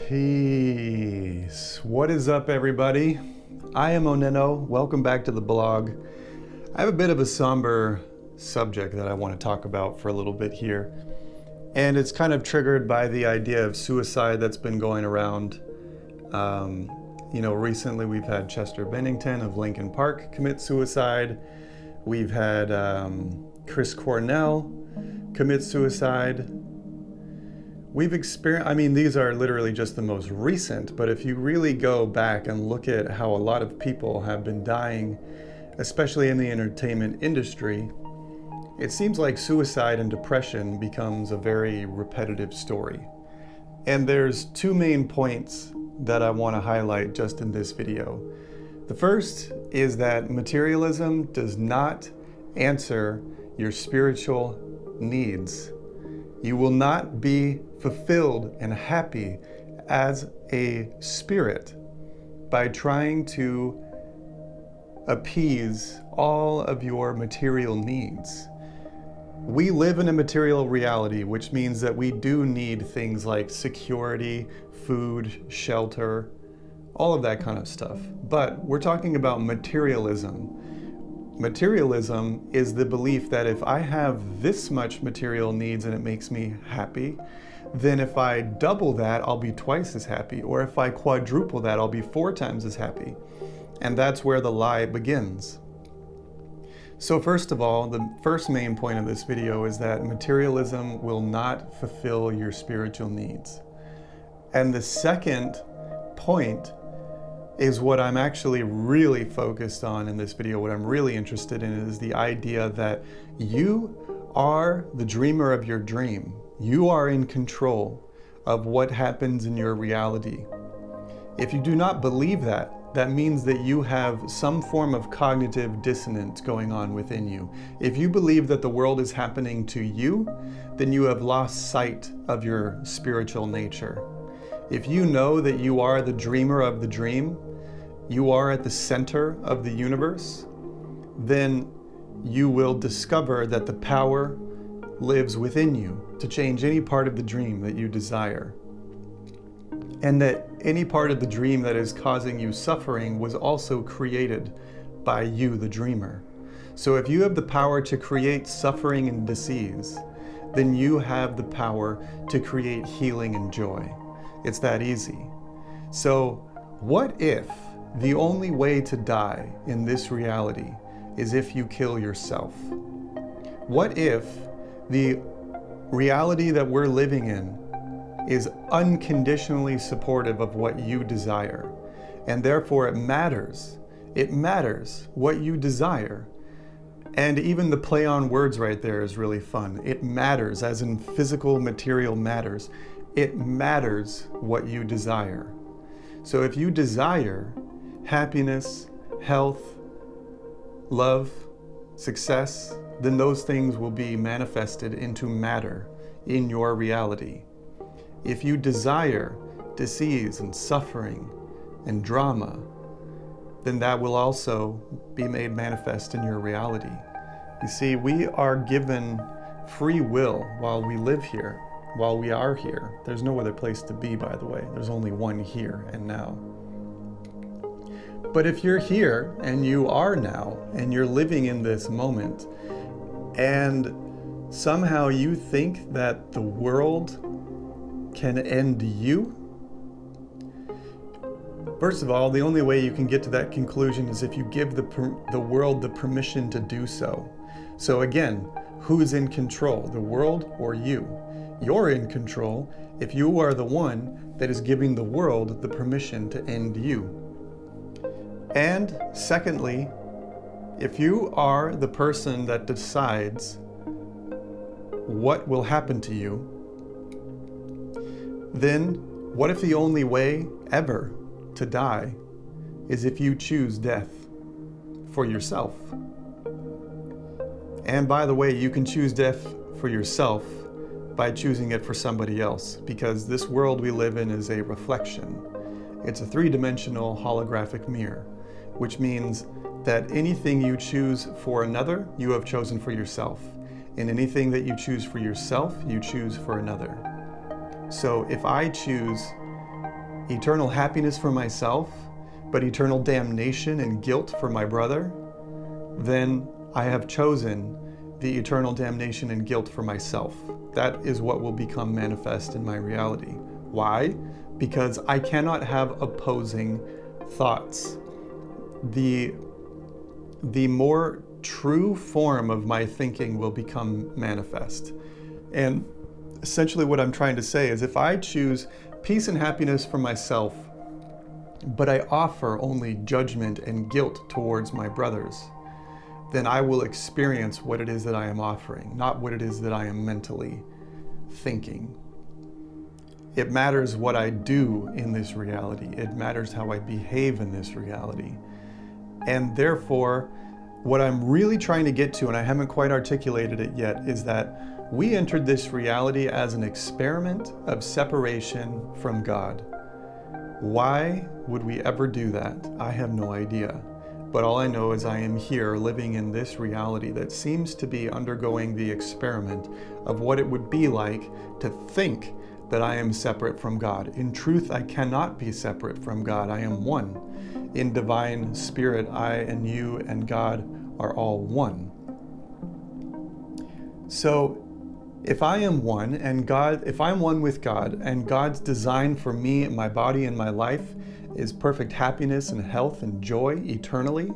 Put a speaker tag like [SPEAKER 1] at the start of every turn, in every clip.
[SPEAKER 1] Peace. What is up, everybody? I am OnenO. Welcome back to the blog. I have a bit of a somber subject that I want to talk about for a little bit here. And it's kind of triggered by the idea of suicide that's been going around. Recently we've had Chester Bennington of Lincoln Park commit suicide. We've had Cornell commit suicide. We've experienced, these are literally just the most recent, but if you really go back and look at how a lot of people have been dying, especially in the entertainment industry, it seems like suicide and depression becomes a very repetitive story. And there's two main points that I want to highlight just in this video. The first is that materialism does not answer your spiritual needs. You will not be fulfilled and happy as a spirit by trying to appease all of your material needs. We live in a material reality, which means that we do need things like security, food, shelter, all of that kind of stuff. But we're talking about materialism. Materialism is the belief that if I have this much material needs and it makes me happy, then if I double that, I'll be twice as happy. Or if I quadruple that, I'll be 4 times as happy. And that's where the lie begins. So first of all, the first main point of this video is that materialism will not fulfill your spiritual needs. And the second point is what I'm actually really focused on in this video. What I'm really interested in is the idea that you are the dreamer of your dream. You are in control of what happens in your reality. If you do not believe that, that means that you have some form of cognitive dissonance going on within you. If you believe that the world is happening to you, then you have lost sight of your spiritual nature. If you know that you are the dreamer of the dream, you are at the center of the universe, then you will discover that the power lives within you to change any part of the dream that you desire. And that any part of the dream that is causing you suffering was also created by you, the dreamer. So if you have the power to create suffering and disease, then you have the power to create healing and joy. It's that easy. So what if the only way to die in this reality is if you kill yourself? What if the reality that we're living in is unconditionally supportive of what you desire, and therefore it matters what you desire? And even the play on words right there is really fun. It matters, as in physical material matters. It matters what you desire. So if you desire happiness, health, love, success, then those things will be manifested into matter in your reality. If you desire disease and suffering and drama, then that will also be made manifest in your reality. You see, we are given free will while we live here. While we are here. There's no other place to be, by the way. There's only one here and now. But if you're here and you are now and you're living in this moment and somehow you think that the world can end you, first of all, the only way you can get to that conclusion is if you give the world the permission to do so. So again, who's in control, the world or you? You're in control if you are the one that is giving the world the permission to end you. And secondly, if you are the person that decides what will happen to you, then what if the only way ever to die is if you choose death for yourself? And by the way, you can choose death for yourself by choosing it for somebody else, because this world we live in is a reflection. It's a 3-dimensional holographic mirror, which means that anything you choose for another, you have chosen for yourself. And anything that you choose for yourself, you choose for another. So if I choose eternal happiness for myself, but eternal damnation and guilt for my brother, then I have chosen the eternal damnation and guilt for myself. That is what will become manifest in my reality. Why? Because I cannot have opposing thoughts. The more true form of my thinking will become manifest. And essentially what I'm trying to say is, if I choose peace and happiness for myself, but I offer only judgment and guilt towards my brothers, then I will experience what it is that I am offering, not what it is that I am mentally thinking. It matters what I do in this reality. It matters how I behave in this reality. And therefore, what I'm really trying to get to, and I haven't quite articulated it yet, is that we entered this reality as an experiment of separation from God. Why would we ever do that? I have no idea. But all I know is I am here living in this reality that seems to be undergoing the experiment of what it would be like to think that I am separate from God. In truth, I cannot be separate from God. I am one. In divine spirit, I and you and God are all one. So if I am one and if I'm one with God, and God's design for me and my body and my life is perfect happiness and health and joy eternally,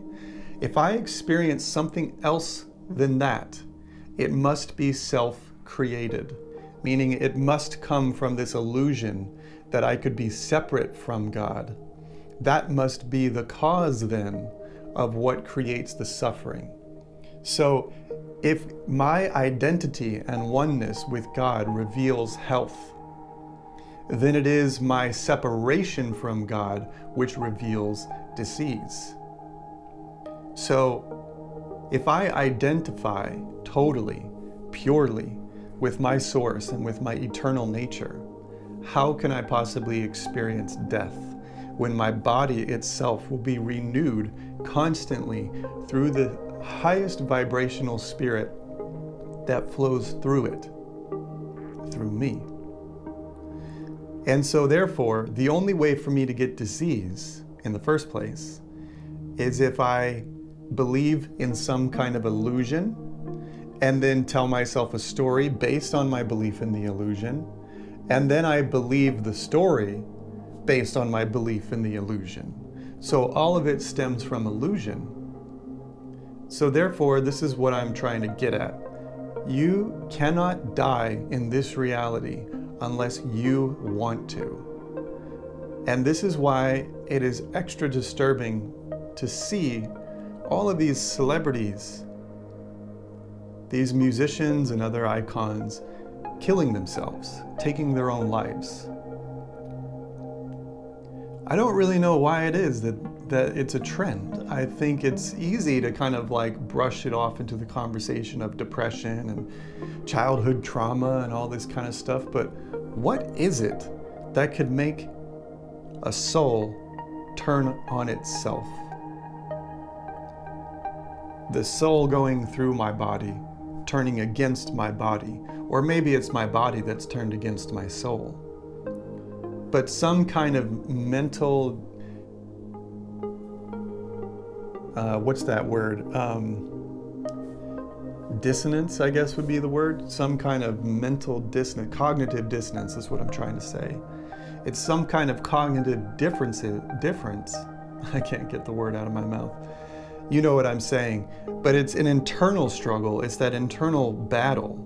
[SPEAKER 1] if I experience something else than that, it must be self-created, meaning it must come from this illusion that I could be separate from God. That must be the cause then of what creates the suffering. So if my identity and oneness with God reveals health, then it is my separation from God which reveals disease. So if I identify totally, purely with my source and with my eternal nature, how can I possibly experience death when my body itself will be renewed constantly through the highest vibrational spirit that flows through it, through me? And so therefore, the only way for me to get disease in the first place is if I believe in some kind of illusion and then tell myself a story based on my belief in the illusion, and then I believe the story based on my belief in the illusion. So all of it stems from illusion. So therefore, this is what I'm trying to get at. You cannot die in this reality unless you want to. And this is why it is extra disturbing to see all of these celebrities, these musicians and other icons, killing themselves, taking their own lives. I don't really know why it is that it's a trend. I think it's easy to kind of like brush it off into the conversation of depression and childhood trauma and all this kind of stuff, but what is it that could make a soul turn on itself? The soul going through my body, turning against my body, or maybe it's my body that's turned against my soul. But some kind of mental, what's that word? Dissonance, I guess would be the word. Some kind of mental dissonance, cognitive dissonance is what I'm trying to say. It's some kind of cognitive difference. I can't get the word out of my mouth. You know what I'm saying. But it's an internal struggle. It's that internal battle.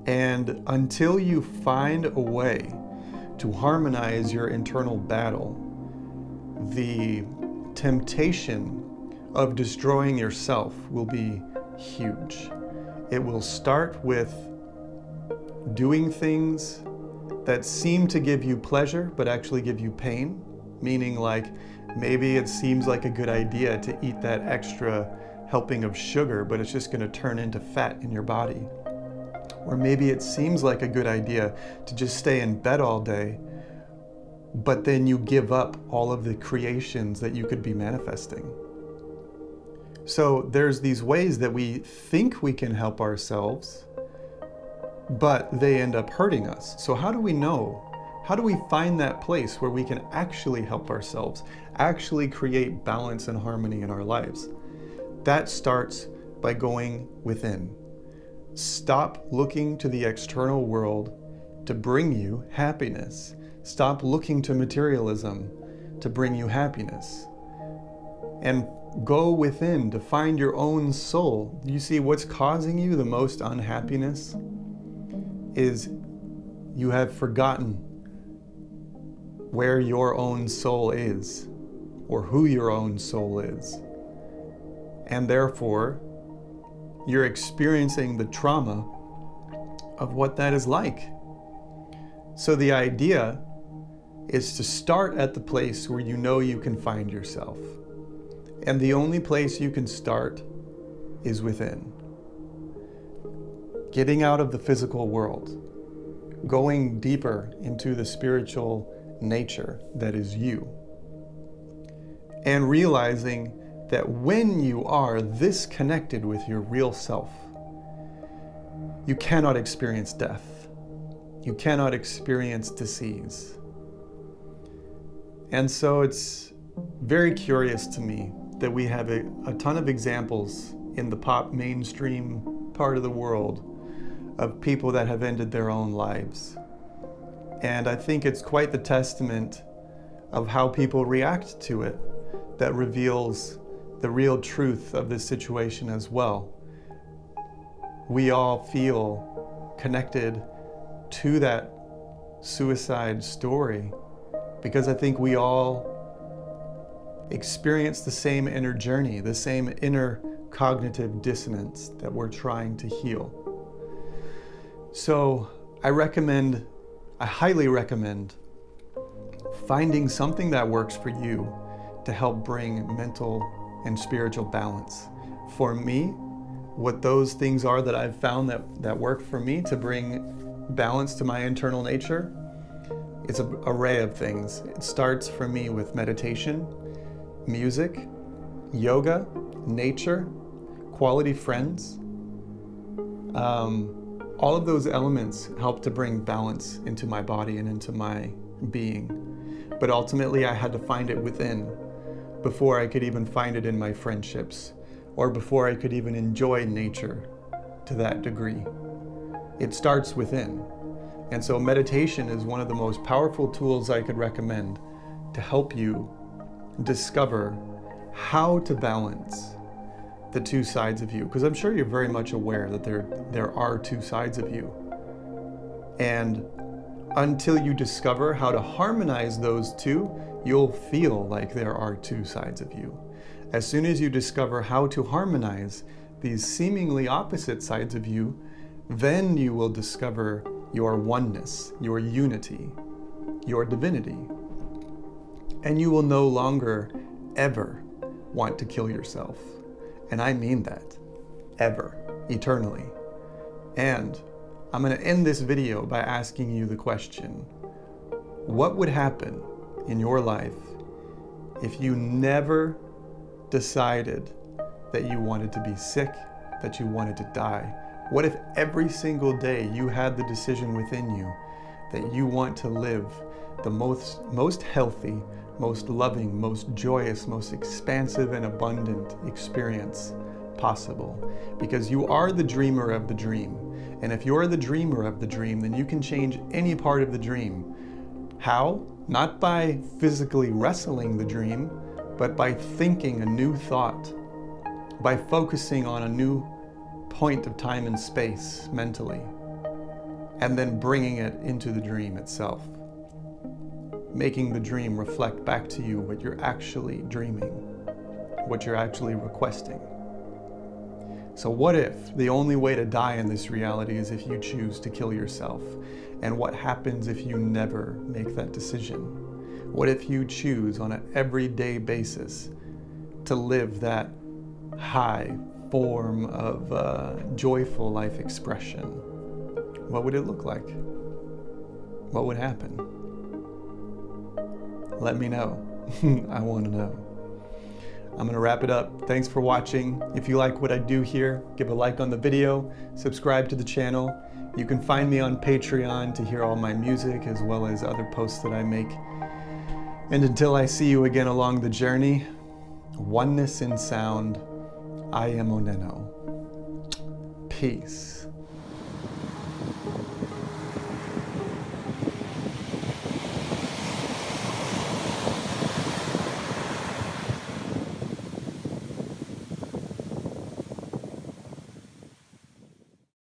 [SPEAKER 1] And until you find a way to harmonize your internal battle, the temptation of destroying yourself will be huge. It will start with doing things that seem to give you pleasure but actually give you pain, meaning like maybe it seems like a good idea to eat that extra helping of sugar, but it's just going to turn into fat in your body. Or maybe it seems like a good idea to just stay in bed all day, but then you give up all of the creations that you could be manifesting. So there's these ways that we think we can help ourselves, but they end up hurting us. So how do we know How do we find that place where we can actually help ourselves, actually create balance and harmony in our lives? That starts by going within. Stop looking to the external world to bring you happiness. Stop looking to materialism to bring you happiness. And go within to find your own soul. You see, what's causing you the most unhappiness is you have forgotten where your own soul is, or who your own soul is. And therefore, you're experiencing the trauma of what that is like. So the idea is to start at the place where you know you can find yourself. And the only place you can start is within. Getting out of the physical world, going deeper into the spiritual nature that is you, and realizing that when you are this connected with your real self, you cannot experience death. You cannot experience disease. And so it's very curious to me that we have a ton of examples in the pop mainstream part of the world of people that have ended their own lives. And I think it's quite the testament of how people react to it that reveals the real truth of this situation as well. We all feel connected to that suicide story because I think we all experience the same inner journey, the same inner cognitive dissonance that we're trying to heal. So I highly recommend finding something that works for you to help bring mental and spiritual balance. For me, what those things are that I've found that work for me to bring balance to my internal nature, it's an array of things. It starts for me with meditation, music, yoga, nature, quality friends. All of those elements help to bring balance into my body and into my being. But ultimately, I had to find it within before I could even find it in my friendships, or before I could even enjoy nature to that degree. It starts within. And so meditation is one of the most powerful tools I could recommend to help you discover how to balance the two sides of you. Because I'm sure you're very much aware that there are two sides of you. And until you discover how to harmonize those two, you'll feel like there are two sides of you. As soon as you discover how to harmonize these seemingly opposite sides of you, then you will discover your oneness, your unity, your divinity. And you will no longer ever want to kill yourself. And I mean that, ever, eternally. And I'm going to end this video by asking you the question, what would happen in your life if you never decided that you wanted to be sick, that you wanted to die? What if every single day you had the decision within you that you want to live the most healthy, most loving, most joyous, most expansive and abundant experience possible? Because you are the dreamer of the dream. And if you're the dreamer of the dream, then you can change any part of the dream. How? Not by physically wrestling the dream, but by thinking a new thought, by focusing on a new point of time and space mentally, and then bringing it into the dream itself, making the dream reflect back to you what you're actually dreaming, what you're actually requesting. So what if the only way to die in this reality is if you choose to kill yourself? And what happens if you never make that decision? What if you choose on an everyday basis to live that high form of joyful life expression? What would it look like? What would happen? Let me know. I want to know. I'm going to wrap it up. Thanks for watching. If you like what I do here, give a like on the video, subscribe to the channel, You can find me on Patreon to hear all my music as well as other posts that I make. And until I see you again along the journey, oneness in sound, I am OnenO. Peace.